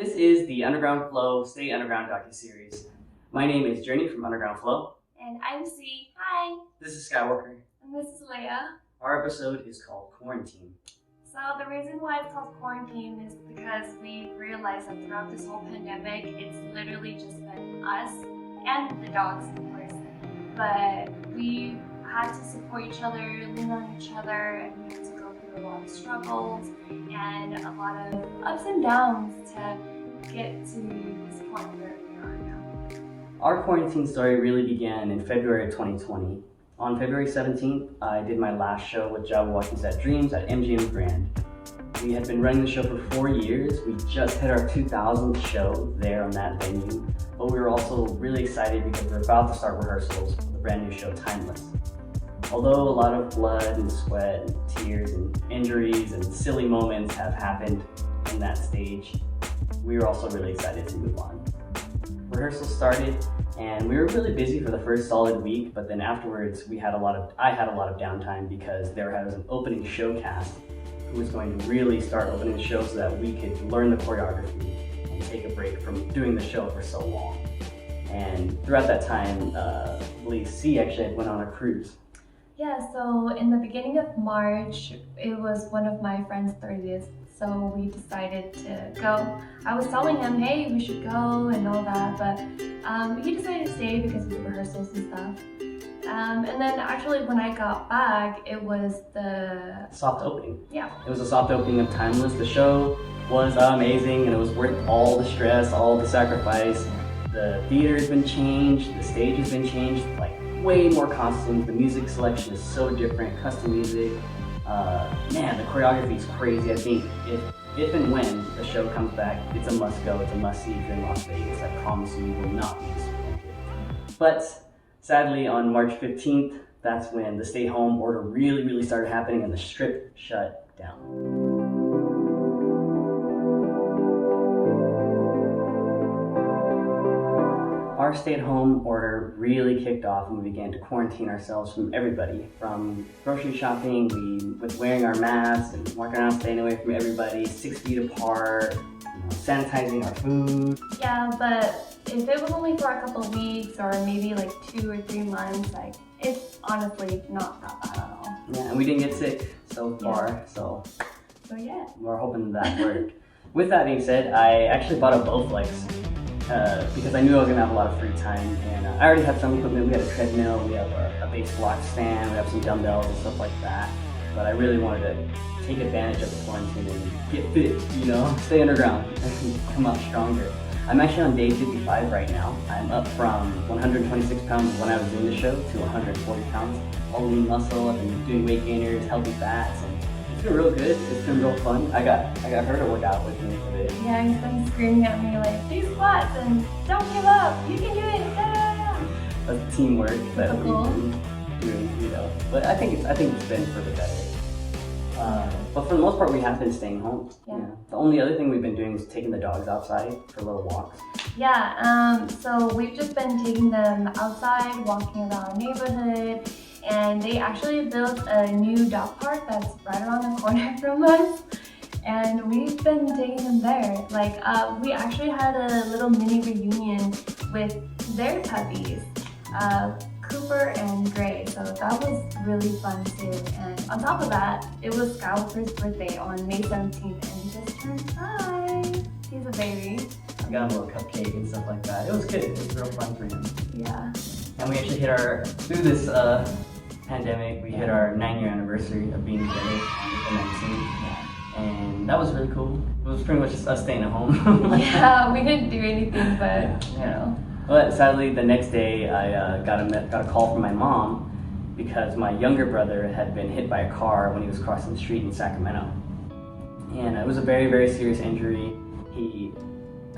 This is the Underground Flow Stay Underground Docuseries. My name is Journey from Underground Flow. And I'm C. Hi. This is Skywalker. And this is Leia. Our episode is called Quaran-TEAM. So the reason why it's called Quaran-TEAM is because we realized that throughout this whole pandemic, it's literally just been us and the dogs, of course. But we had to support each other, lean on each other, and we had to go through a lot of struggles and a lot of ups and downs to get to this point where we are now. Our quarantine story really began in February of 2020. On February 17th, I did my last show with Java Walking Set Dreams at MGM Grand. We had been running the show for 4 years. We just hit our 2000th show there on that venue, but we were also really excited because we were about to start rehearsals for the brand new show, Timeless. Although a lot of blood and sweat and tears and injuries and silly moments have happened in that stage, we were also really excited to move on. Rehearsals started and we were really busy for the first solid week, but then afterwards I had a lot of downtime because there was an opening show cast who was going to really start opening the show so that we could learn the choreography and take a break from doing the show for so long. And throughout that time, I believe C actually went on a cruise. Yeah, so in the beginning of March, it was one of my friend's 30th, so we decided to go. I was telling him, hey, we should go and all that, but he decided to stay because of the rehearsals and stuff. And then actually when I got back, it was the... soft opening. Yeah. It was a soft opening of Timeless. The show was amazing and it was worth all the stress, all the sacrifice. The theater has been changed, the stage has been changed, like way more costumes, the music selection is so different, custom music. Man, the choreography is crazy. I think if and when the show comes back, it's a must go, it's a must see if you're in Las Vegas. I promise you will not be disappointed. But sadly, on March 15th, that's when the stay home order really started happening and the strip shut down. Our stay-at-home order really kicked off and we began to quarantine ourselves from everybody. From grocery shopping, with wearing our masks and walking around staying away from everybody, 6 feet apart, sanitizing our food. Yeah, but if it was only for a couple of weeks or maybe like 2 or 3 months, like it's honestly not that bad at all. Yeah, and we didn't get sick so far, so yeah. We're hoping that worked. With that being said, I actually bought a Bowflex. Because I knew I was going to have a lot of free time, and I already had some equipment. We had a treadmill, we have a base block stand, we have some dumbbells and stuff like that, but I really wanted to take advantage of the quarantine and get fit, stay underground and come out stronger. I'm actually on day 55 right now. I'm up from 126 pounds when I was doing the show to 140 pounds. All lean muscle, I've been doing weight gainers, healthy fats, and it's been real good. It's been real fun. I got her to work out with me for this. Yeah, he's been screaming at me like, do squats and don't give up. You can do it. Yeah. That's teamwork that we've Cool. been doing, But I think it's been for the better. But for the most part, we have been staying home. Yeah. The only other thing we've been doing is taking the dogs outside for little walks. Yeah. So we've just been taking them outside, walking around our neighborhood. And they actually built a new dog park that's right around the corner from us. And we've been taking them there. Like, we actually had a little mini reunion with their puppies, Cooper and Gray. So that was really fun too. And on top of that, it was Skywalker's birthday on May 17th and he just turned 5. He's a baby. I got him a little cupcake and stuff like that. It was good. It was real fun for him. Yeah. And we actually through this pandemic, we hit our 9-year anniversary of being together on April 19th. And that was really cool. It was pretty much just us staying at home. Yeah, we didn't do anything, but But sadly, the next day I got a call from my mom because my younger brother had been hit by a car when he was crossing the street in Sacramento. And it was a very serious injury. He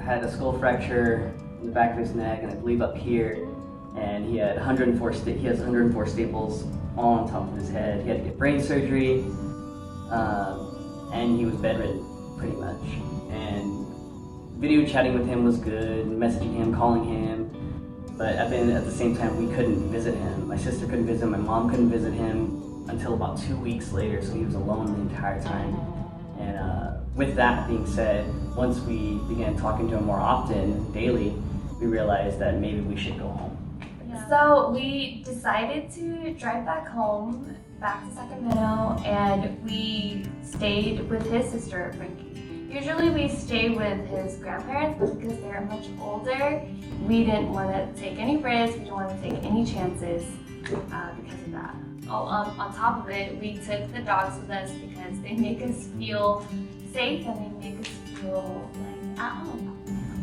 had a skull fracture in the back of his neck and I believe up here. And he had 104 staples all on top of his head. He had to get brain surgery, and he was bedridden pretty much. And video chatting with him was good, messaging him, calling him, but at the same time we couldn't visit him. My sister couldn't visit him, my mom couldn't visit him until about 2 weeks later, so he was alone the entire time. And with that being said, once we began talking to him more often, daily, we realized that maybe we should go home. So we decided to drive back home, back to Sacramento, and we stayed with his sister, Frankie. Usually we stay with his grandparents, but because they're much older, we didn't want to take any risks, we didn't want to take any chances because of that. On top of it, we took the dogs with us because they make us feel safe and they make us feel like at home.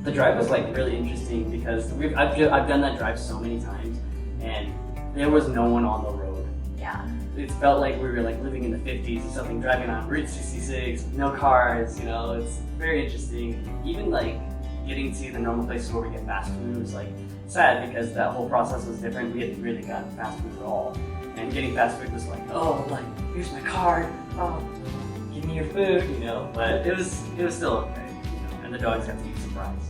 The drive was like really interesting because I've done that drive so many times, and there was no one on the road. Yeah. It felt like we were like living in the 50s or something, driving on Route 66, no cars, you know, it's very interesting. Even like getting to the normal places where we get fast food was like sad because that whole process was different. We hadn't really gotten fast food at all. And getting fast food was like, oh, like, here's my card, oh, give me your food, you know, but it was still okay, you know, and the dogs got to eat some fries.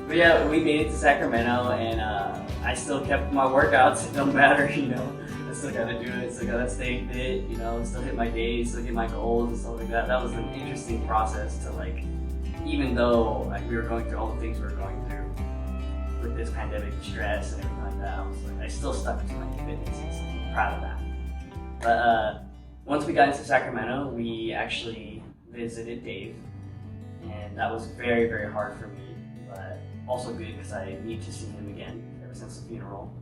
But yeah, we made it to Sacramento, and I still kept my workouts, it don't matter, you know. I still gotta do it, still gotta stay fit, you know, still hit my days, still hit my goals and stuff like that. That was an interesting process to like, even though like, we were going through all the things we were going through with this pandemic stress and everything like that, I was like, I still stuck to my fitness and so I'm proud of that. But once we got into Sacramento, we actually visited Dave, and that was very, very hard for me. But also good because I need to see him again ever since the funeral.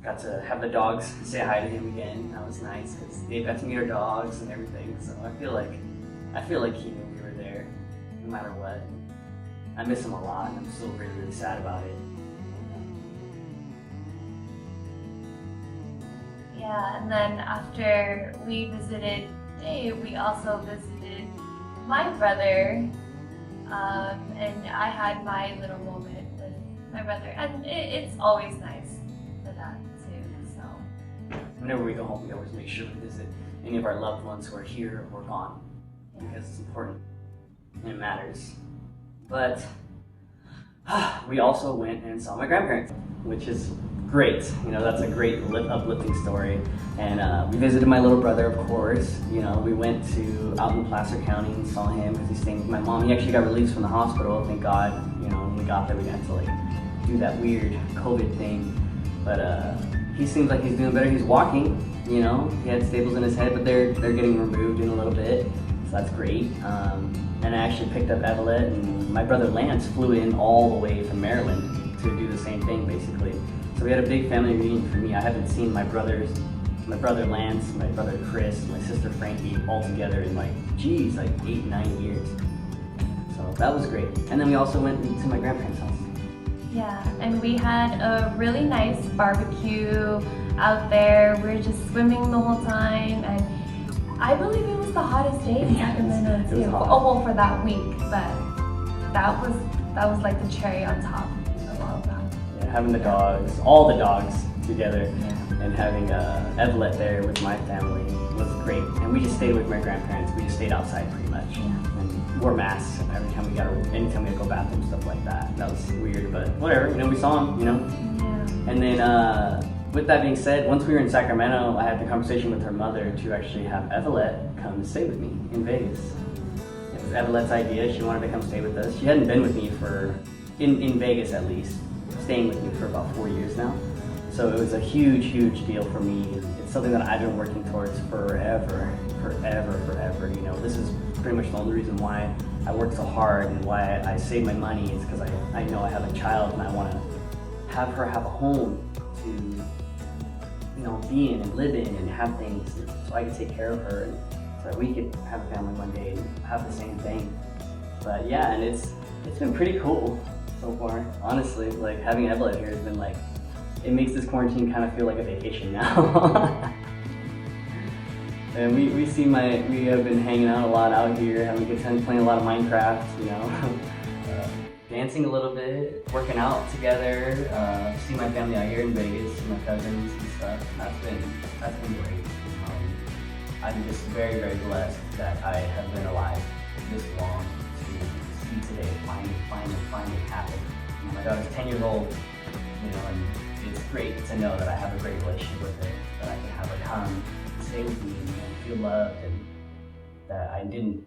Got to have the dogs say hi to him again. That was nice because they got to meet our dogs and everything. So I feel like he knew we were there, no matter what. I miss him a lot, and I'm still really, really sad about it. Yeah, and then after we visited Dave, we also visited my brother. And I had my little moment with my brother, and it's always nice for that too. So whenever we go home, we always make sure we visit any of our loved ones who are here or gone, because it's important and it matters. But we also went and saw my grandparents, which is great. You know, that's a great uplifting story. And we visited my little brother, of course. You know, we went to out in Placer County and saw him because he's staying with my mom. He actually got released from the hospital, thank God. You know, when we got there, we got to like do that weird COVID thing. But he seems like he's doing better. He's walking. You know, he had staples in his head, but they're getting removed in a little bit, so that's great. And I actually picked up Evelette, and my brother Lance flew in all the way from Maryland to do the same thing, basically. So we had a big family reunion for me. I haven't seen my brother Lance, my brother Chris, my sister Frankie all together in like 8-9 years. So that was great. And then we also went to my grandparents' house. yeah, and we had a really nice barbecue out there. We were just swimming the whole time, and I believe it was the hottest day in Sacramento too. Oh, well, for that week, but that was like the cherry on top of all of that. Yeah, having the dogs, all the dogs together, and having Evelette there with my family was great. And we just stayed with my grandparents. We just stayed outside pretty much, and wore masks anytime we go to the bathroom, stuff like that. That was weird, but whatever. You know, we saw them. You know. Yeah. And then. With that being said, once we were in Sacramento, I had the conversation with her mother to actually have Evelette come stay with me in Vegas. It was Evelette's idea. She wanted to come stay with us. She hadn't been with me in Vegas at least, staying with me for about 4 years now. So it was a huge, huge deal for me. It's something that I've been working towards forever. You know, this is pretty much the only reason why I work so hard and why I save my money is because I know I have a child and I want to have her have a home to, you know, be in and live in and have things so I could take care of her and so that we could have a family one day and have the same thing. But yeah, and it's been pretty cool so far. Honestly, like having Evelette here has been like, it makes this quarantine kind of feel like a vacation now. And we have been hanging out a lot out here, having a good time playing a lot of Minecraft, you know. Dancing a little bit, working out together, see my family out here in Vegas, see my cousins and stuff. That's been great. I'm just very, very blessed that I have been alive this long to see today finally happen. You know, my daughter's 10 years old, you know, and it's great to know that I have a great relationship with her, that I can have her come stay with me and feel loved, and that I didn't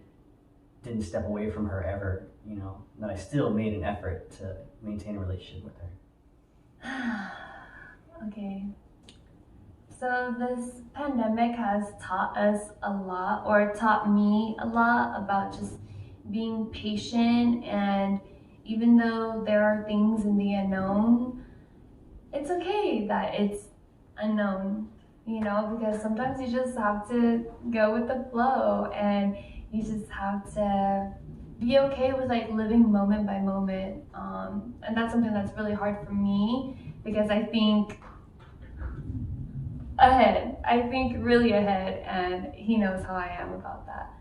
step away from her ever, you know, that I still made an effort to maintain a relationship with her. Okay. So this pandemic has taught us a lot, or taught me a lot about just being patient, and even though there are things in the unknown, it's okay that it's unknown, you know, because sometimes you just have to go with the flow, and you just have to be okay with like living moment by moment. And that's something that's really hard for me, because I think ahead. I think really ahead, and he knows how I am about that.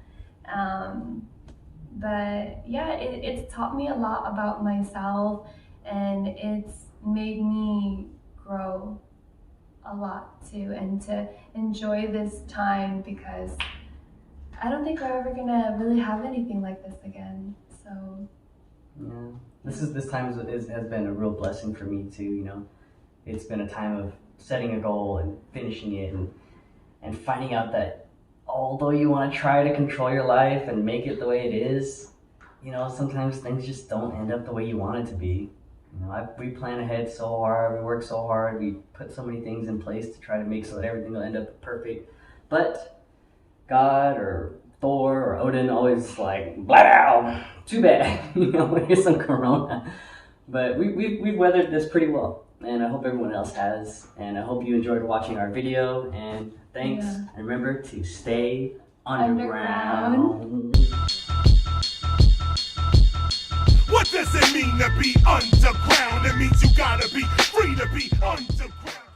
But yeah, it's taught me a lot about myself, and it's made me grow a lot too, and to enjoy this time, because I don't think we're ever gonna really have anything like this again. So yeah, this time has been a real blessing for me too. You know, it's been a time of setting a goal and finishing it, and finding out that although you want to try to control your life and make it the way it is, you know, sometimes things just don't end up the way you want it to be. You know, we plan ahead so hard, we work so hard, we put so many things in place to try to make so that everything will end up perfect. But God or Thor or Odin always like, blow, too bad, you know, here's some corona. But we've weathered this pretty well, and I hope everyone else has, and I hope you enjoyed watching our video, and thanks. Yeah. And remember to stay underground. What does it mean to be underground? It means you gotta be free to be underground.